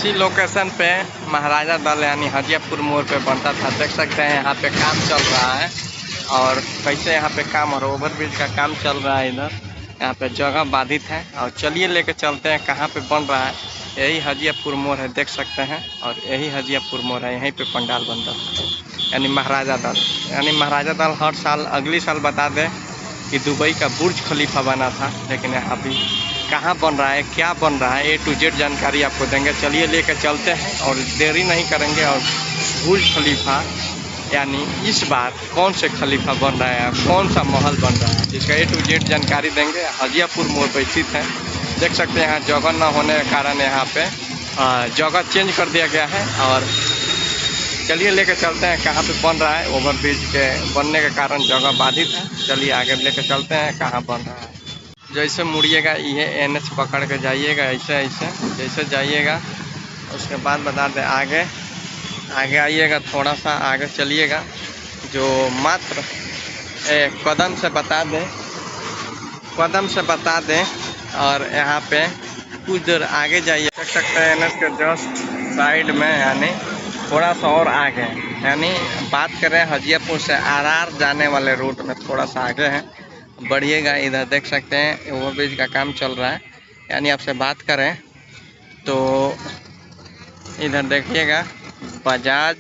इसी लोकेशन पे महाराजा दल यानी हजियापुर मोड़ पे बनता था। देख सकते हैं यहाँ पे काम चल रहा है और कैसे यहाँ पे काम और ओवरब्रिज का काम चल रहा है। इधर यहाँ पे जगह बाधित है और चलिए लेके चलते हैं कहाँ पे बन रहा है। यही हजियापुर मोड़ है, देख सकते हैं, और यही हजियापुर मोड़ है, यहीं पे पंडाल बनता था यानी महाराजा दल। यानी महाराजा दल हर साल, अगली साल बता दें कि दुबई का बुर्ज खलीफा बना था, लेकिन यहाँ भी कहाँ बन रहा है, क्या बन रहा है, A to Z जानकारी आपको देंगे। चलिए लेकर चलते हैं और देरी नहीं करेंगे। और बुर्ज खलीफा यानी इस बार कौन से खलीफा बन रहा है, कौन सा महल बन रहा है, जिसका A to Z जानकारी देंगे। हजियापुर मोड़ पर स्थित है, देख सकते हैं। यहाँ जगह न होने के कारण यहाँ पे जगह चेंज कर दिया गया है। और चलिए लेकर चलते हैं कहाँ पे बन रहा है। ओवरब्रिज के बनने के कारण जगह बाधित है। चलिए आगे लेकर चलते हैं कहाँ बन रहा है। जैसे मुड़िएगा ये NH पकड़ के जाइएगा, ऐसे ऐसे जैसे जाइएगा। उसके बाद बता दें आगे आइएगा, थोड़ा सा आगे चलिएगा, जो मात्र कदम से बता दें और यहाँ पे कुछ देर आगे जाइए। देख सकते हैं NH के जस्ट साइड में, यानी थोड़ा सा और आगे, यानी बात करें हजियापुर से RR जाने वाले रूट में थोड़ा सा आगे है, बढ़िएगा। इधर देख सकते हैं ओवरब्रिज का काम चल रहा है। यानी आपसे बात करें तो इधर देखिएगा बजाज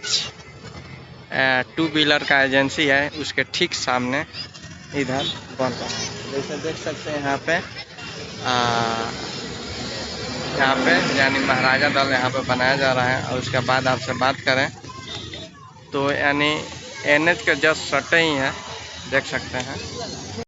2 व्हीलर का एजेंसी है, उसके ठीक सामने इधर बन रहा है। जैसे देख सकते हैं यहाँ पे यानी महाराजा दल यहाँ पे बनाया जा रहा है। और उसके बाद आपसे बात करें तो यानी NH के जस्ट सटे ही है, देख सकते हैं।